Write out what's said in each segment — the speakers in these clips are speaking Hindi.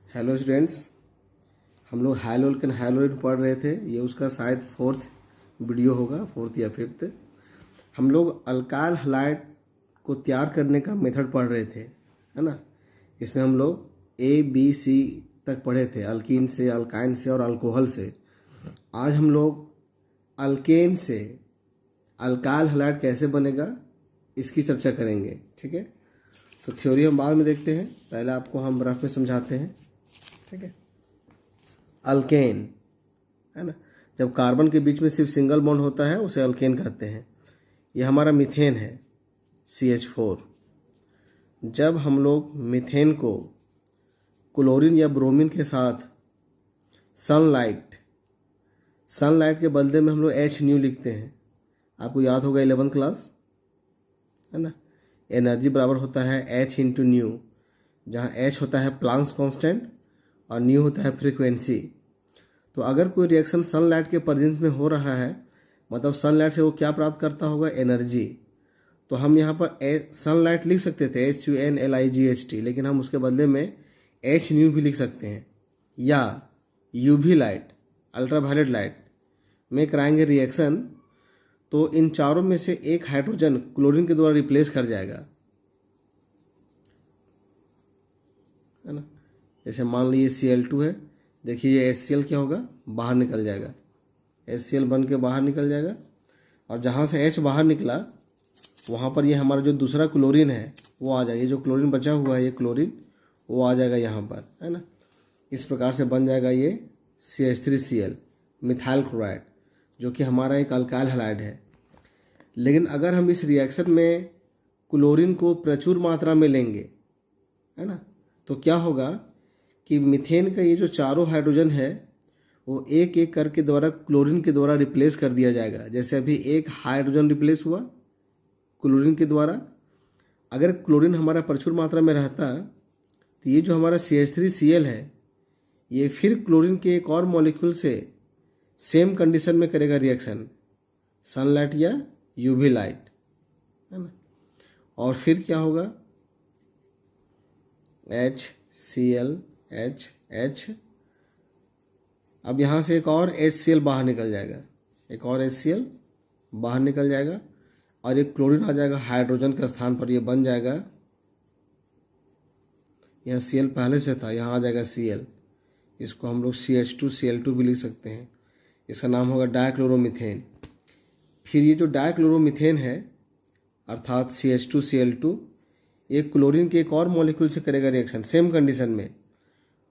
हेलो स्टूडेंट्स, हम लोग हाइलोल्केन हाइलोरेट पढ़ रहे थे। ये उसका शायद फोर्थ वीडियो होगा, फोर्थ या फिफ्थ। हम लोग अल्काइल हैलाइड को तैयार करने का मेथड पढ़ रहे थे, है ना। इसमें हम लोग ABC तक पढ़े थे, अल्कीन से, अल्काइन से और अल्कोहल से। आज हम लोग अल्केन से अल्काइल हैलाइड कैसे बनेगा इसकी चर्चा करेंगे, ठीक है। तो थ्योरी हम बाद में देखते हैं, पहले आपको हम रफ में समझाते हैं, ठीक है। अल्केन, है ना, जब कार्बन के बीच में सिर्फ सिंगल बॉन्ड होता है उसे अल्केन कहते हैं। ये हमारा मीथेन है, CH4। जब हम लोग मीथेन को क्लोरीन या ब्रोमीन के साथ सनलाइट के बदले में हम लोग H लिखते हैं। आपको याद होगा 11th क्लास, है ना। एनर्जी बराबर होता है H इंटू न्यू, जहाँ H होता है प्लांक्स कांस्टेंट और न्यू होता है फ्रीक्वेंसी। तो अगर कोई रिएक्शन सनलाइट के प्रेजेंस में हो रहा है, मतलब सनलाइट से वो क्या प्राप्त करता होगा, एनर्जी। तो हम यहाँ पर सनलाइट लिख सकते थे HUNLIGHT, लेकिन हम उसके बदले में H भी लिख सकते हैं। या UV लाइट, अल्ट्रावायलेट लाइट में कराएंगे रिएक्शन, तो इन चारों में से एक हाइड्रोजन क्लोरीन के द्वारा रिप्लेस कर जाएगा, है ना। जैसे मान लीजिए Cl2 है, देखिए ये HCl क्या होगा, बाहर निकल जाएगा, HCl बन के बाहर निकल जाएगा। और जहाँ से H बाहर निकला वहाँ पर ये हमारा जो दूसरा क्लोरीन है वो आ जाएगा। ये जो क्लोरीन बचा हुआ है, ये क्लोरीन वो आ जाएगा यहाँ पर, है ना। इस प्रकार से बन जाएगा ये CH3Cl, मिथाइल क्लोराइड, जो कि हमारा एक अल्काइल हैलाइड है। लेकिन अगर हम इस रिएक्शन में क्लोरीन को प्रचुर मात्रा में लेंगे, है ना, तो क्या होगा कि मीथेन का ये जो चारों हाइड्रोजन है वो एक एक करके द्वारा क्लोरीन के द्वारा रिप्लेस कर दिया जाएगा। जैसे अभी एक हाइड्रोजन रिप्लेस हुआ क्लोरीन के द्वारा। अगर क्लोरीन हमारा प्रचुर मात्रा में रहता तो ये जो हमारा CH3Cl है ये फिर क्लोरीन के एक और मॉलिक्यूल से सेम कंडीशन में करेगा रिएक्शन, सनलाइट या UV लाइट, है ना। और फिर क्या होगा, HCl H। अब यहाँ से एक और HCl बाहर निकल जाएगा, एक और HCl बाहर निकल जाएगा और एक क्लोरीन आ जाएगा हाइड्रोजन के स्थान पर। ये बन जाएगा, यहाँ Cl पहले से था, यहाँ आ जाएगा Cl। इसको हम लोग CH2Cl2 भी लिख सकते हैं। इसका नाम होगा डाइक्लोरोमीथेन। फिर ये जो डाइक्लोरोमीथेन है अर्थात CH2Cl2, ये क्लोरीन के एक और मॉलिक्यूल से करेगा रिएक्शन सेम कंडीशन में,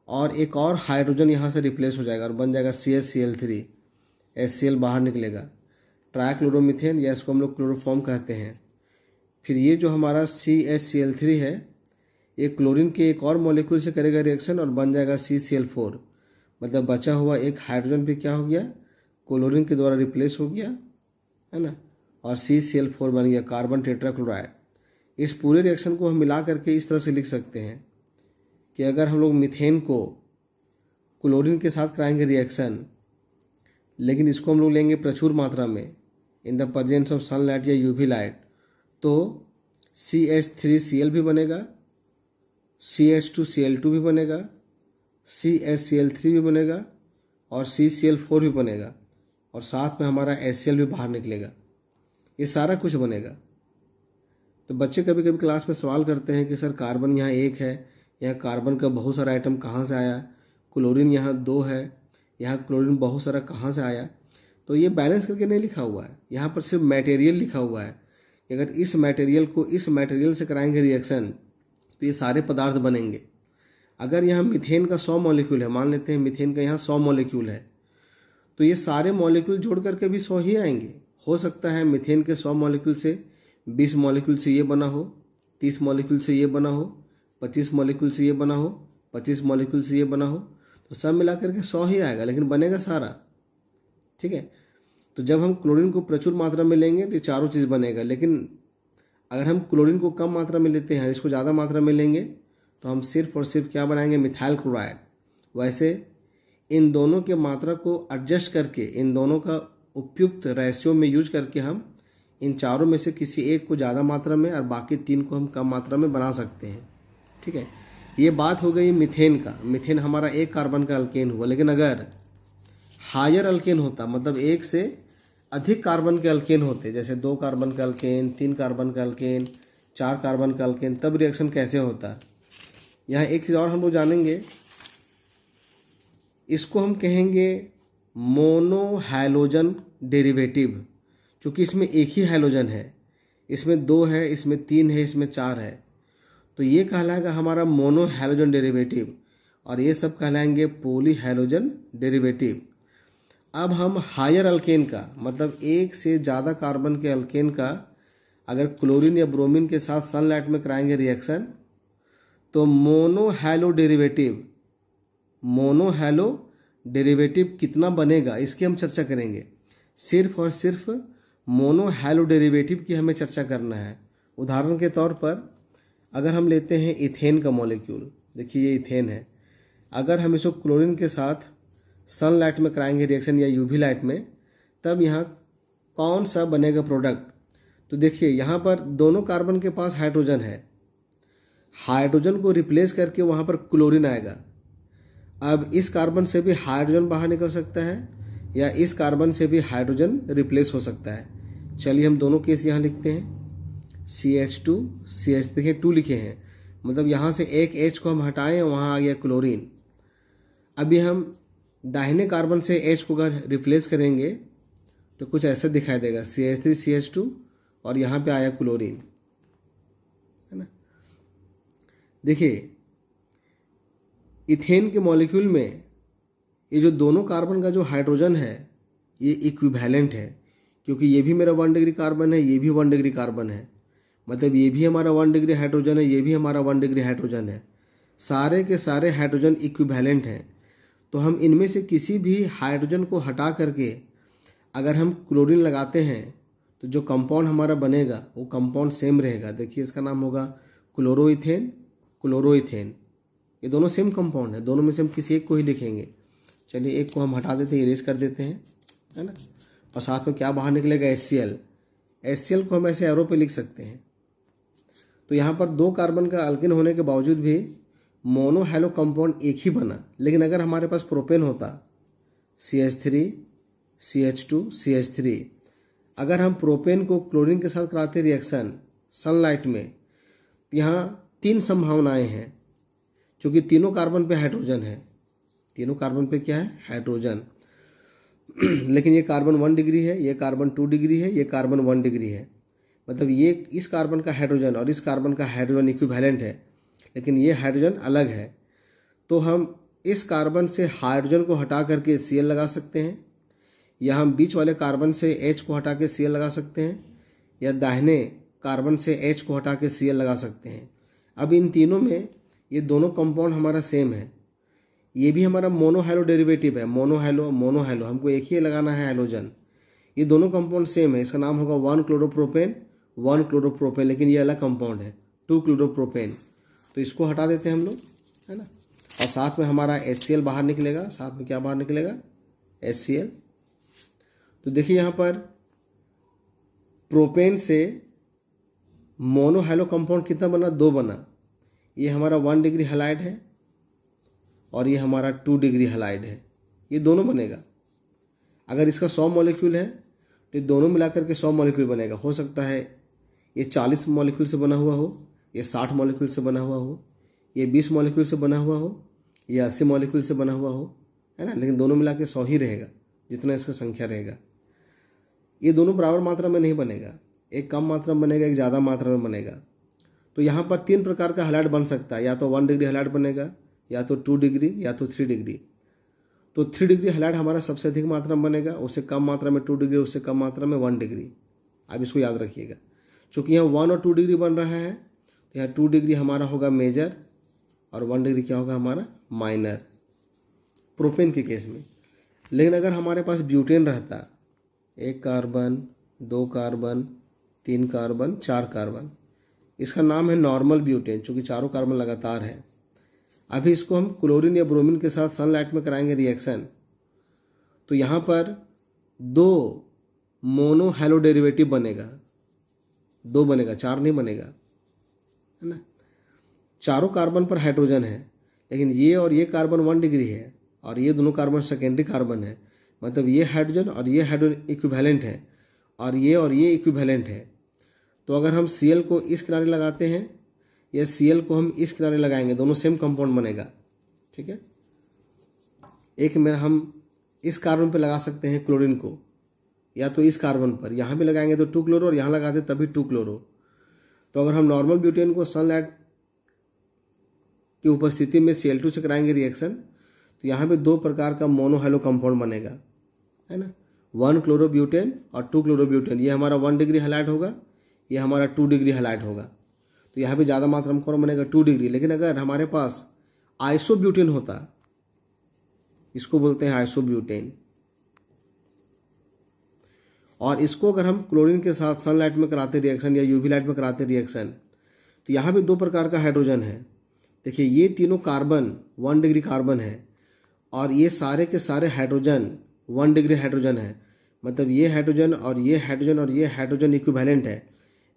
और एक और हाइड्रोजन यहाँ से रिप्लेस हो जाएगा और बन जाएगा CH3Cl। HCl बाहर निकलेगा, ट्राइक्लोरोमीथेन, या इसको हम लोग क्लोरोफॉर्म कहते हैं। फिर ये जो हमारा CHCl3 है ये क्लोरीन के एक और मॉलिक्यूल से करेगा रिएक्शन और बन जाएगा CCl4। मतलब बचा हुआ एक हाइड्रोजन भी क्या हो गया, क्लोरीन के द्वारा रिप्लेस हो गया, है ना, और CCl4 बन गया, कार्बन टेट्राक्लोराइड। इस पूरे रिएक्शन को हम मिला करके इस तरह से लिख सकते हैं कि अगर हम लोग मीथेन को क्लोरीन के साथ कराएंगे रिएक्शन, लेकिन इसको हम लोग लेंगे प्रचुर मात्रा में इन द प्रेजेंस ऑफ सनलाइट या UV लाइट, तो CH3Cl भी बनेगा, CH2Cl2 भी बनेगा, CHCl3 भी बनेगा और CCl4 भी बनेगा, और साथ में हमारा HCl भी बाहर निकलेगा। ये सारा कुछ बनेगा। तो बच्चे कभी कभी क्लास में सवाल करते हैं कि सर कार्बन यहाँ एक है, यहाँ कार्बन का बहुत सारा आइटम कहाँ से आया, क्लोरीन यहाँ 2 है, यहाँ क्लोरीन बहुत सारा कहाँ से आया। तो ये बैलेंस करके नहीं लिखा हुआ है, यहाँ पर सिर्फ मटेरियल लिखा हुआ है कि अगर इस मटेरियल को इस मटेरियल से कराएंगे रिएक्शन तो ये सारे पदार्थ बनेंगे। अगर यहाँ मीथेन का 100 मॉलिक्यूल है, मान लेते हैं मीथेन का यहाँ 100 मॉलिक्यूल है, तो ये सारे मॉलिक्यूल जोड़ करके भी 100 ही आएंगे। हो सकता है मीथेन के 100 मॉलिक्यूल से 20 मॉलिक्यूल से ये बना हो, 30 मॉलिक्यूल से ये बना हो, 25 मॉलिक्यूल से ये बना हो, 25 मॉलिक्यूल से ये बना हो, तो सब मिला करके 100 ही आएगा, लेकिन बनेगा सारा, ठीक है। तो जब हम क्लोरीन को प्रचुर मात्रा में लेंगे तो ये चारों चीज़ बनेगा। लेकिन अगर हम क्लोरीन को कम मात्रा में लेते हैं, इसको ज़्यादा मात्रा में लेंगे, तो हम सिर्फ और सिर्फ क्या बनाएंगे, मिथाइल क्लोराइड। वैसे इन दोनों के मात्रा को एडजस्ट करके, इन दोनों का उपयुक्त रेशियो में यूज करके हम इन चारों में से किसी एक को ज़्यादा मात्रा में और बाकी 3 को हम कम मात्रा में बना सकते हैं, ठीक है। ये बात हो गई मीथेन का। मीथेन हमारा एक कार्बन का अल्केन हुआ, लेकिन अगर हायर अल्केन होता, मतलब एक से अधिक कार्बन के अल्केन होते, जैसे 2 कार्बन का अल्केन, 3 कार्बन का अल्केन, 4 कार्बन का अल्केन, तब रिएक्शन कैसे होता। यहाँ एक चीज़ और हम लोग जानेंगे, इसको हम कहेंगे मोनो हैलोजन डेरिवेटिव, क्योंकि इसमें एक ही हैलोजन है, इसमें 2 है, इसमें 3 है, इसमें 4 है, तो ये कहलाएगा हमारा मोनो हैलोजन डेरिवेटिव, और ये सब कहलाएंगे पॉली हैलोजन डेरिवेटिव। अब हम हायर अल्केन का, मतलब एक से ज़्यादा कार्बन के अल्केन का अगर क्लोरीन या ब्रोमीन के साथ सनलाइट में कराएंगे रिएक्शन, तो मोनो हैलो डेरिवेटिव कितना बनेगा इसकी हम चर्चा करेंगे। सिर्फ और सिर्फ मोनो हैलो डेरिवेटिव की हमें चर्चा करना है। उदाहरण के तौर पर अगर हम लेते हैं इथेन का मॉलिक्यूल, देखिए ये इथेन है, अगर हम इसको क्लोरीन के साथ सनलाइट में कराएंगे रिएक्शन या यूवी लाइट में, तब यहाँ कौन सा बनेगा प्रोडक्ट। तो देखिए यहाँ पर दोनों कार्बन के पास हाइड्रोजन है, हाइड्रोजन को रिप्लेस करके वहाँ पर क्लोरीन आएगा। अब इस कार्बन से भी हाइड्रोजन बाहर निकल सकता है, या इस कार्बन से भी हाइड्रोजन रिप्लेस हो सकता है। चलिए हम दोनों केस यहाँ लिखते हैं, CH2 CH, देखिए 2 लिखे हैं, मतलब यहाँ से एक H को हम हटाएं, वहाँ आ गया क्लोरीन। अभी हम दाहिने कार्बन से H को अगर रिप्लेस करेंगे तो कुछ ऐसा दिखाई देगा, CH3 CH2, और यहाँ पे आया क्लोरीन, है ना। देखिए इथेन के मॉलिक्यूल में ये जो दोनों कार्बन का जो हाइड्रोजन है ये इक्विवेलेंट है, क्योंकि ये भी मेरा 1 डिग्री कार्बन है, ये भी 1 डिग्री कार्बन है, मतलब ये भी हमारा 1 डिग्री हाइड्रोजन है, ये भी हमारा 1 डिग्री हाइड्रोजन है, सारे के सारे हाइड्रोजन इक्विवेलेंट हैं। तो हम इनमें से किसी भी हाइड्रोजन को हटा करके अगर हम क्लोरीन लगाते हैं तो जो कंपाउंड हमारा बनेगा वो कंपाउंड सेम रहेगा। देखिए इसका नाम होगा क्लोरोइथेन, ये दोनों सेम कंपाउंड है, दोनों में से हम किसी एक को ही लिखेंगे। चलिए एक को हम हटा देते हैं, इरेज कर देते हैं, है ना, और साथ में क्या बाहर निकलेगा, HCl को हम ऐसे एरो पे लिख सकते हैं। तो यहाँ पर 2 कार्बन का अल्केन होने के बावजूद भी मोनो हैलो कंपाउंड एक ही बना। लेकिन अगर हमारे पास प्रोपेन होता, CH3 CH2 CH3, अगर हम प्रोपेन को क्लोरीन के साथ कराते रिएक्शन सनलाइट में, यहाँ 3 संभावनाएं हैं, क्योंकि तीनों कार्बन पे हाइड्रोजन है, तीनों कार्बन पे क्या है, हाइड्रोजन। लेकिन ये कार्बन 1 डिग्री है, ये कार्बन 2 डिग्री है, ये कार्बन 1 डिग्री है, मतलब ये इस कार्बन का हाइड्रोजन और इस कार्बन का हाइड्रोजन इक्विवेलेंट है, लेकिन ये हाइड्रोजन अलग है। तो हम इस कार्बन से हाइड्रोजन को हटा करके Cl लगा सकते हैं, या हम बीच वाले कार्बन से H को हटा के Cl लगा सकते हैं, या दाहिने कार्बन से H को हटा के Cl लगा सकते हैं। अब इन तीनों में ये दोनों कंपाउंड हमारा सेम है, ये भी हमारा मोनो हैलो डेरिवेटिव है, मोनो हैलो हमको एक ही लगाना है हैलोजन। ये दोनों कंपाउंड सेम है, इसका नाम होगा 1 क्लोरोप्रोपेन, लेकिन ये अलग कंपाउंड है 2 क्लोरोप्रोपेन। तो इसको हटा देते हैं हम लोग, है ना, और साथ में हमारा HCl बाहर निकलेगा। साथ में क्या बाहर निकलेगा, HCl। तो देखिए यहाँ पर प्रोपेन से मोनो हैलो कंपाउंड कितना बना, 2 बना। ये हमारा 1 डिग्री हैलाइड है और ये हमारा 2 डिग्री हैलाइड है, ये दोनों बनेगा। अगर इसका 100 मॉलिक्यूल है तो दोनों मिलाकर के 100 मॉलिक्यूल बनेगा। हो सकता है ये 40 मॉलिक्यूल से बना हुआ हो, ये 60 मॉलिक्यूल से बना हुआ हो, ये 20 मॉलिक्यूल से बना हुआ हो, ये 80 मॉलिक्यूल से बना हुआ हो, है ना, लेकिन दोनों मिला के 100 ही रहेगा, जितना इसका संख्या रहेगा। ये दोनों बराबर मात्रा में नहीं बनेगा, एक कम मात्रा में बनेगा, एक ज़्यादा मात्रा में बनेगा। तो यहाँ पर 3 प्रकार का हैलाइड बन सकता है, या तो 1 डिग्री हैलाइड बनेगा, या तो 2 डिग्री, या तो 3 डिग्री। तो 3 डिग्री हैलाइड हमारा सबसे अधिक मात्रा में बनेगा, उससे कम मात्रा में 2 डिग्री, उससे कम मात्रा में 1 डिग्री। अब इसको याद रखिएगा, चूँकि यहाँ 1 और 2 डिग्री बन रहा है, तो यहाँ 2 डिग्री हमारा होगा मेजर और 1 डिग्री क्या होगा हमारा माइनर, प्रोपेन के केस में। लेकिन अगर हमारे पास ब्यूटेन रहता, 1 कार्बन, 2 कार्बन, 3 कार्बन, 4 कार्बन, इसका नाम है नॉर्मल ब्यूटेन, चूँकि चारों कार्बन लगातार है। अभी इसको हम क्लोरीन या ब्रोमीन के साथ सनलाइट में कराएंगे रिएक्शन, तो यहाँ पर 2 मोनो हैलो डेरिवेटिव बनेगा, 2 बनेगा, 4 नहीं बनेगा, है ना। चारों कार्बन पर हाइड्रोजन है, लेकिन ये और ये कार्बन 1 डिग्री है और ये दोनों कार्बन सेकेंडरी कार्बन है, मतलब ये हाइड्रोजन और ये हाइड्रोजन इक्विवेलेंट है और ये इक्विवेलेंट है। तो अगर हम Cl को इस किनारे लगाते हैं या Cl को हम इस किनारे लगाएंगे, दोनों सेम कंपाउंड बनेगा। ठीक है, एक में हम इस कार्बन पे लगा सकते हैं क्लोरीन को, या तो इस कार्बन पर, यहाँ भी लगाएंगे तो 2 क्लोरो और यहाँ लगाते तभी 2 क्लोरो। तो अगर हम नॉर्मल ब्यूटेन को सनलाइट की उपस्थिति में Cl2 से कराएंगे रिएक्शन, तो यहाँ पे 2 प्रकार का मोनोहाइलो कंपाउंड बनेगा, है ना, 1 क्लोरोब्यूटेन और 2 क्लोरोब्यूटेन। ये हमारा 1 डिग्री हैलाइड होगा, ये हमारा 2 डिग्री हैलाइड होगा। तो यहाँ पे ज़्यादा मात्रा में कौन बनेगा, 2 डिग्री। लेकिन अगर हमारे पास आइसोब्यूटेन होता, इसको बोलते हैं आइसोब्यूटेन, और इसको अगर हम क्लोरीन के साथ सनलाइट में कराते रिएक्शन या यूवी लाइट में कराते रिएक्शन, तो यहाँ भी 2 प्रकार का हाइड्रोजन है। देखिए ये तीनों कार्बन 1 डिग्री कार्बन है और ये सारे के सारे हाइड्रोजन 1 डिग्री हाइड्रोजन है, मतलब ये हाइड्रोजन और ये हाइड्रोजन और ये हाइड्रोजन इक्विवेलेंट है।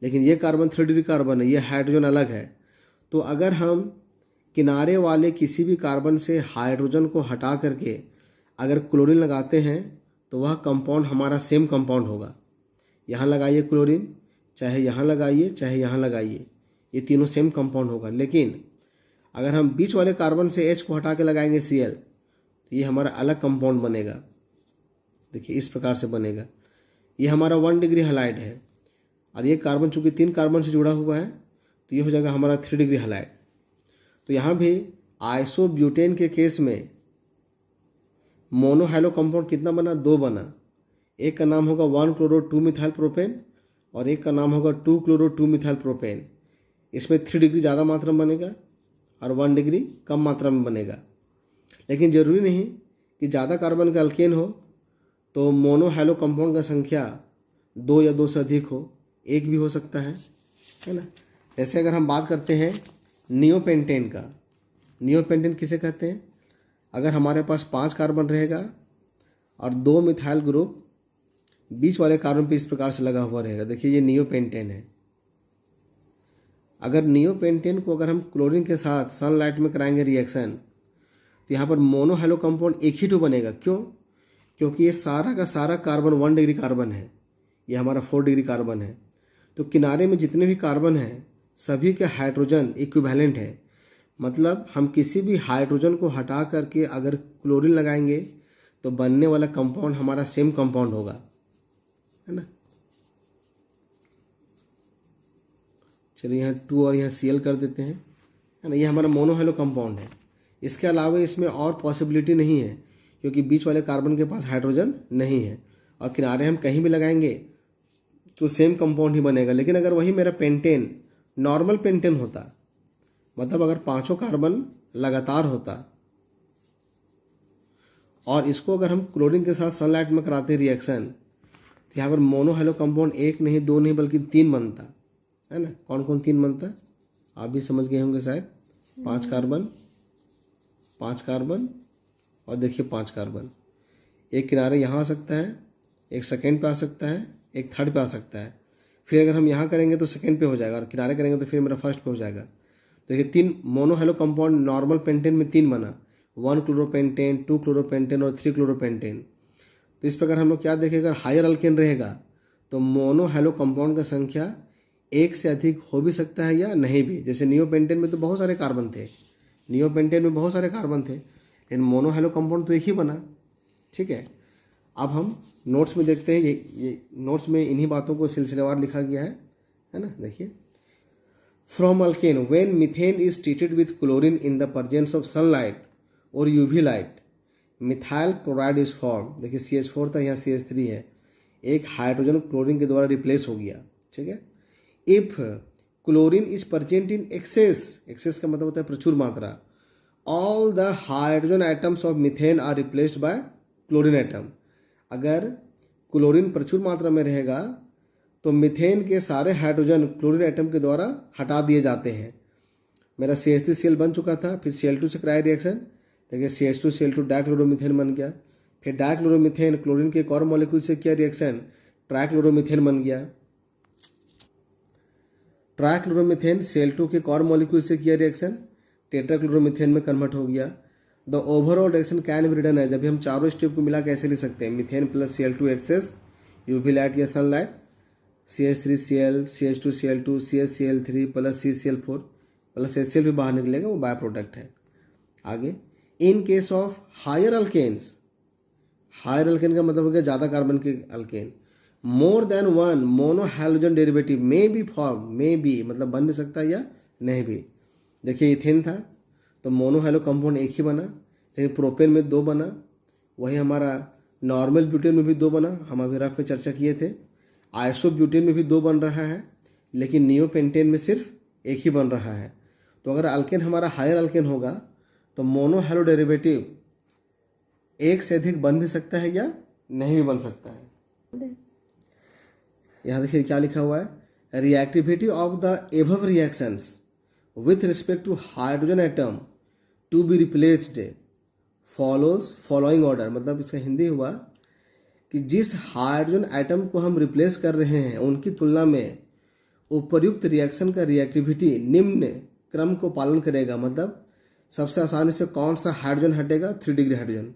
लेकिन ये कार्बन 3 डिग्री कार्बन है, ये हाइड्रोजन अलग है। तो अगर हम किनारे वाले किसी भी कार्बन से हाइड्रोजन को हटा करके अगर क्लोरीन लगाते हैं तो वह कंपाउंड हमारा सेम कंपाउंड होगा। यहाँ लगाइए क्लोरीन, चाहे यहाँ लगाइए चाहे यहाँ लगाइए, ये तीनों सेम कंपाउंड होगा। लेकिन अगर हम बीच वाले कार्बन से H को हटा के लगाएंगे Cl, तो ये हमारा अलग कंपाउंड बनेगा। देखिए इस प्रकार से बनेगा। ये हमारा 1 डिग्री हैलाइड है और ये कार्बन चूंकि 3 कार्बन से जुड़ा हुआ है तो ये हो जाएगा हमारा 3 डिग्री हैलाइड। तो यहाँ भी आइसोब्यूटेन के केस में मोनोहाइलो कंपाउंड कितना बना, 2 बना। एक का नाम होगा 1 क्लोरो 2 मिथाइल प्रोपेन और एक का नाम होगा 2 क्लोरो 2 मिथाइल प्रोपेन। इसमें 3 डिग्री ज़्यादा मात्रा में बनेगा और 1 डिग्री कम मात्रा में बनेगा। लेकिन ज़रूरी नहीं कि ज़्यादा कार्बन का अल्केन हो तो मोनोहाइलो कंपाउंड का संख्या 2 या 2 से अधिक हो, एक भी हो सकता है ना। जैसे अगर हम बात करते हैं नियोपेंटेन का, नियोपेंटेन किसे कहते हैं, अगर हमारे पास 5 कार्बन रहेगा और 2 मिथाइल ग्रुप बीच वाले कार्बन पे इस प्रकार से लगा हुआ रहेगा, देखिए ये नियोपेंटेन है। अगर नियोपेंटेन को अगर हम क्लोरीन के साथ सनलाइट में कराएंगे रिएक्शन, तो यहाँ पर मोनोहाइलो कंपाउंड एक ही तो बनेगा। क्यों? क्योंकि ये सारा का सारा कार्बन 1 डिग्री कार्बन है, ये हमारा 4 डिग्री कार्बन है। तो किनारे में जितने भी कार्बन हैं सभी के हाइड्रोजन इक्विवेलेंट है, मतलब हम किसी भी हाइड्रोजन को हटा करके अगर क्लोरीन लगाएंगे तो बनने वाला कंपाउंड हमारा सेम कंपाउंड होगा, है ना। चलिए यहाँ 2 और यहाँ Cl कर देते हैं, है ना। ये हमारा मोनोहाइलो कंपाउंड है। इसके अलावा इसमें और पॉसिबिलिटी नहीं है क्योंकि बीच वाले कार्बन के पास हाइड्रोजन नहीं है और किनारे हम कहीं भी लगाएंगे तो सेम कंपाउंड ही बनेगा। लेकिन अगर वही मेरा पेंटेन नॉर्मल पेंटेन होता, मतलब अगर 5 कार्बन लगातार होता और इसको अगर हम क्लोरीन के साथ सनलाइट में कराते रिएक्शन, तो यहाँ पर मोनोहाइलो कंपाउंड 1 नहीं 2 नहीं बल्कि 3 बनता, है ना। कौन कौन 3 बनता आप भी समझ गए होंगे शायद। 5 कार्बन और देखिए 5 कार्बन, एक किनारे यहाँ आ सकता है, एक सेकेंड पे आ सकता है, एक थर्ड पे आ सकता है। फिर अगर हम यहाँ करेंगे तो सेकेंड पे हो जाएगा और किनारे करेंगे तो फिर मेरा फर्स्ट पे हो जाएगा। देखिए 3 मोनोहाइलो कंपाउंड नॉर्मल पेंटेन में 3 बना, 1 क्लोरोपेंटेन 2 क्लोरोपेंटेन और 3 क्लोरोपेंटेन। तो इस प्रकार हम लोग क्या देखें, अगर हायर अल्केन रहेगा तो मोनोहाइलो कंपाउंड का संख्या 1 से अधिक हो भी सकता है या नहीं भी। जैसे नियोपेंटेन में तो बहुत सारे कार्बन थे, नियोपेंटेन में बहुत सारे कार्बन थे, लेकिन मोनोहाइलो कंपाउंड तो एक ही बना। ठीक है, अब हम नोट्स में देखते हैं, ये नोट्स में इन्हीं बातों को सिलसिलेवार लिखा गया है ना। देखिए, from alkane when methane is treated with chlorine in the presence of sunlight और UV light, methyl chloride is form. देखिए CH4 था, यहाँ CH3 है, एक हाइड्रोजन क्लोरीन के द्वारा रिप्लेस हो गया। ठीक है, if chlorine is present in excess, excess का मतलब होता है प्रचुर मात्रा, all the hydrogen items of methane are replaced by chlorine item. अगर क्लोरीन प्रचुर मात्रा में रहेगा तो मीथेन के सारे हाइड्रोजन क्लोरीन आइटम के द्वारा हटा दिए जाते हैं। मेरा CH3Cl बन चुका था, फिर Cl2 से कराया रिएक्शन, देखिए CH2Cl2 डाइक्लोरोमीथेन बन गया। फिर डाइक्लोरोमीथेन क्लोरीन के एक और मॉलिक्यूल से किया रिएक्शन, ट्राइक्लोरोमीथेन बन गया। ट्राइक्लोरोमीथेन Cl2 के एक और मॉलिक्यूल से किया रिएक्शन, टेट्राक्लोरोमीथेन में कन्वर्ट हो गया। The overall reaction can be written है, जब भी हम चारों स्टेप को मिला कैसे लिख सकते हैं, methane plus Cl2 excess UV light या sunlight, CH3Cl CH2Cl2 CHCl3 plus CCl4 plus HCl भी बाहर निकलेगा, वो बाय प्रोडक्ट है। आगे, in case of higher alkanes, higher alkane का मतलब हो गया ज्यादा कार्बन के alkane, more than one mono hydrogen derivative may be form, may be मतलब बन भी सकता है या नहीं भी। देखिए इथेन था तो मोनो हाइड्रो कंपाउंड एक ही बना, लेकिन प्रोपेन में 2 बना, वही हमारा नॉर्मल ब्यूटेन में भी 2 बना, हम अभी रफ में चर्चा किए थे। आइसो ब्यूटेन में भी 2 बन रहा है, लेकिन नियोपेंटेन में सिर्फ एक ही बन रहा है। तो अगर अल्केन हमारा हायर अल्केन होगा तो मोनो हाइड्रो डेरिवेटिव एक से अधिक बन भी सकता है या नहीं भी बन सकता है। यहां देखिए क्या लिखा हुआ है, reactivity of the above reactions with respect to hydrogen atom to be replaced follows following order. मतलब इसका हिंदी हुआ कि जिस हाइड्रोजन एटम को हम रिप्लेस कर रहे हैं उनकी तुलना में उपर्युक्त रिएक्शन का रिएक्टिविटी निम्न क्रम को पालन करेगा। मतलब सबसे आसानी से कौन सा हाइड्रोजन हटेगा, 3 डिग्री हाइड्रोजन,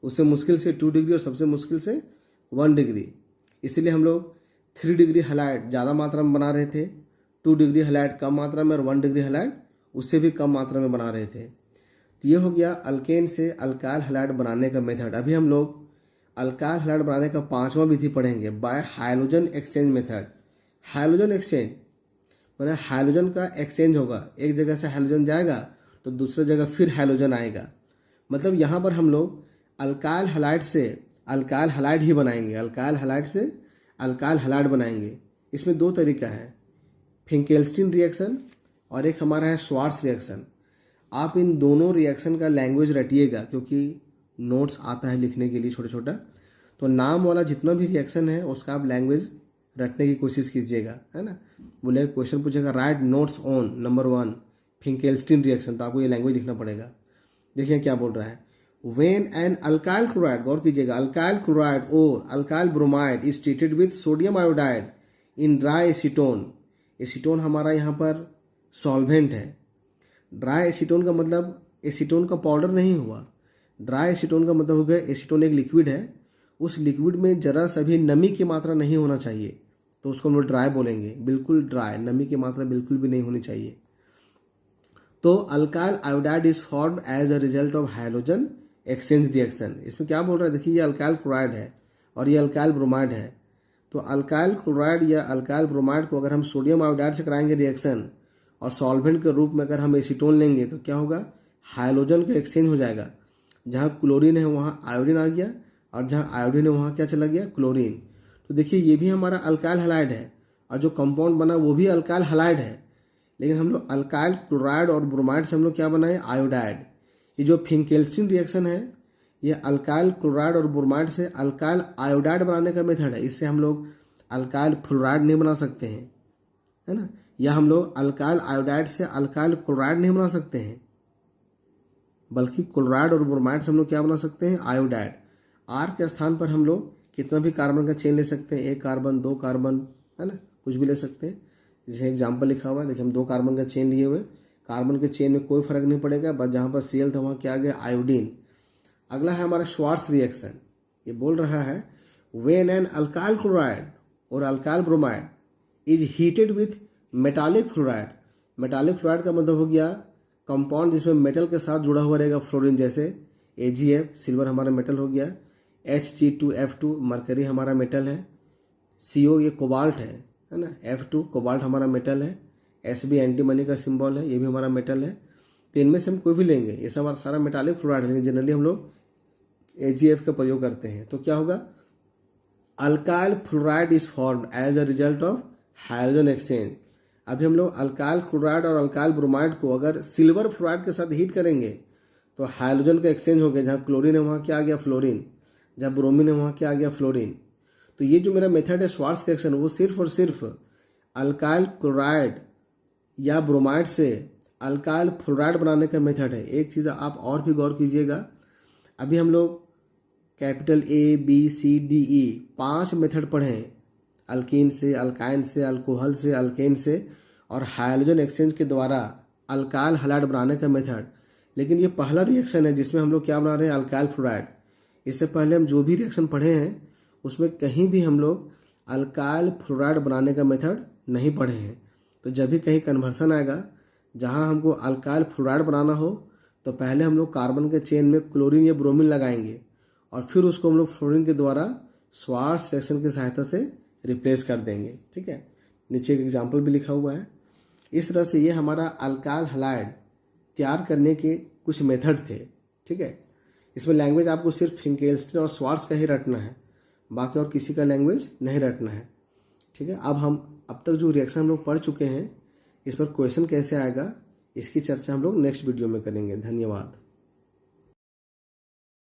उससे मुश्किल से 2 डिग्री और सबसे मुश्किल से 1 डिग्री। इसलिए हम लोग 3 डिग्री हैलाइड ज़्यादा मात्रा में बना रहे थे, 2 डिग्री हैलाइड कम मात्रा में, और 1 डिग्री हैलाइड उससे भी कम मात्रा में बना रहे थे। तो ये हो गया अल्केन से अल्काइल हैलाइड बनाने का मेथड। अभी हम लोग अल्काइल हैलाइड बनाने का 5वां विधि पढ़ेंगे, bye hydrogen exchange method. Hydrogen exchange मैंने हाइड्रोजन का एक्सचेंज होगा, एक जगह से हाइड्रोजन जाएगा तो दूसरी जगह फिर हाइड्रोजन आएगा। मतलब यहाँ पर हम लोग अल्काइल हैलाइड से अल्काइल हैलाइड ही बनाएंगे, अल्काइल हैलाइड से अल्काइल हैलाइड बनाएंगे। इसमें 2 तरीका है, फिंकेल्स्टीन रिएक्शन और एक हमारा है श्वार्ट्ज रिएक्शन। आप इन दोनों रिएक्शन का लैंग्वेज रटिएगा, क्योंकि नोट्स आता है लिखने के लिए छोटा छोटा, तो नाम वाला जितना भी रिएक्शन है उसका आप लैंग्वेज रटने की कोशिश कीजिएगा, है ना। बोले क्वेश्चन पूछेगा write notes on number 1 Finkelstein reaction, तो आपको ये लैंग्वेज लिखना पड़ेगा। देखिए क्या बोल रहा है, व्हेन एन अल्काइल क्लोराइड, गौर कीजिएगा, अल्काइल क्लोराइड और alkyl bromide is treated with sodium iodide in dry acetone. Acetone हमारा यहाँ पर सॉल्वेंट है। ड्राई एसीटोन का मतलब एसीटोन का पाउडर नहीं हुआ, ड्राई एसीटोन का मतलब हो गया एसीटोन एक लिक्विड है, उस लिक्विड में जरा सा भी नमी की मात्रा नहीं होना चाहिए, तो उसको हम लोग ड्राई बोलेंगे, बिल्कुल ड्राई, नमी की मात्रा बिल्कुल भी नहीं होनी चाहिए। तो alkyl iodide is formed as a result of hydrogen exchange reaction. इसमें क्या बोल रहा है, देखिए ये अल्काइल क्लोराइड है और ये अल्काइल ब्रोमाइड है। तो अल्काइल क्लोराइड या अल्काइल ब्रोमाइड को अगर हम सोडियम आयोडाइड से कराएंगे रिएक्शन और सॉल्वेंट के रूप में अगर हम एसीटोन लेंगे तो क्या होगा, हाइड्रोजन का एक्सचेंज हो जाएगा। जहाँ क्लोरीन है वहाँ आयोडीन आ गया और जहाँ आयोडीन है वहाँ क्या चला गया, क्लोरीन। तो देखिए ये भी हमारा अल्काइल हैलाइड है और जो कंपाउंड बना वो भी अल्काइल हैलाइड है, लेकिन हम लोग अल्काइल क्लोराइड और ब्रोमाइड से हम लोग क्या बनाए, आयोडाइड। ये जो फिंकेल्स्टीन रिएक्शन है ये अल्काइल क्लोराइड और ब्रोमाइड से अल्काइल आयोडाइड बनाने का मेथड है। इससे हम लोग अल्काइल फ्लोराइड नहीं बना सकते हैं, है ना, या हम लोग अल्काइल आयोडाइड से अल्काइल क्लोराइड नहीं बना सकते हैं, बल्कि क्लोराइड और ब्रोमाइड से हम लोग क्या बना सकते हैं, आयोडाइड। आर के स्थान पर हम लोग कितना भी कार्बन का चेन ले सकते हैं, 1 कार्बन 2 कार्बन, है ना, कुछ भी ले सकते हैं। जैसे एग्जाम्पल लिखा हुआ है, देखिए हम 2 कार्बन का चेन लिए हुए, कार्बन के चेन में कोई फर्क नहीं पड़ेगा, बस जहाँ पर Cl था वहाँ क्या आ गया, आयोडीन। अगला है हमारा श्वार्ट्ज रिएक्शन। ये बोल रहा है व्हेन एन अल्काइल क्लोराइड और alkyl bromide is heated with metallic fluoride. Metallic fluoride का मतलब हो गया कंपाउंड जिसमें मेटल के साथ जुड़ा हुआ रहेगा, फ्लोरीन जैसे AgF, सिल्वर हमारा मेटल हो गया, Hg2F2 मरकरी हमारा मेटल है, CO ये कोबाल्ट है ना, F2 कोबाल्ट हमारा मेटल है, Sb एंटीमनी का सिंबल है, ये भी हमारा मेटल है। तो इनमें से हम कोई भी लेंगे, ये सब हमारा सारा मेटालिक फ्लोराइड है, जनरली हम लोग AgF का प्रयोग करते हैं। तो क्या होगा, alkyl fluoride is formed as a result of hydrogen exchange. अभी हम लोग अल्काइल क्लोराइड और अल्काइल ब्रोमाइड को अगर सिल्वर फ्लोराइड के साथ हीट करेंगे तो हाइड्रोजन का एक्सचेंज हो गया, जहाँ क्लोरीन है वहाँ क्या आ गया, फ्लोरीन, जहाँ ब्रोमीन है वहाँ क्या आ गया, फ्लोरीन। तो ये जो मेरा मेथड है श्वार्ट्ज रिएक्शन, वो सिर्फ और सिर्फ अल्काइल क्लोराइड या ब्रोमाइड से अल्काइल फ्लोराइड बनाने का मेथड है। एक चीज़ आप और भी गौर कीजिएगा, अभी हम लोग कैपिटल ABCDE 5 मेथड पढ़े, अल्कीन से, अल्काइन से, अल्कोहल से, अल्केन से और हाइड्रोजन एक्सचेंज के द्वारा अल्काइल हैलाइड बनाने का मेथड। लेकिन ये पहला रिएक्शन है जिसमें हम लोग क्या बना रहे हैं, अल्काइल फ्लोराइड। इससे पहले हम जो भी रिएक्शन पढ़े हैं उसमें कहीं भी हम लोग अल्काइल फ्लोराइड बनाने का मेथड नहीं पढ़े हैं। तो जब भी कहीं कन्वर्सन आएगा जहां हमको अल्काइल फ्लोराइड बनाना हो तो पहले हम लोग कार्बन के चेन में क्लोरीन या ब्रोमीन लगाएंगे और फिर उसको हम लोग फ्लोरीन के द्वारा स्वार्ट्ज रिएक्शन की सहायता से रिप्लेस कर देंगे। ठीक है, नीचे एक एग्जाम्पल भी लिखा हुआ है। इस तरह से ये हमारा अल्काइल हैलाइड तैयार करने के कुछ मेथड थे। ठीक है, इसमें लैंग्वेज आपको सिर्फ फिंकेल्स्टीन और स्वार्ट्ज का ही रटना है, बाकी और किसी का लैंग्वेज नहीं रटना है। ठीक है, अब तक जो रिएक्शन हम लोग पढ़ चुके हैं इस पर क्वेश्चन कैसे आएगा इसकी चर्चा हम लोग नेक्स्ट वीडियो में करेंगे। धन्यवाद।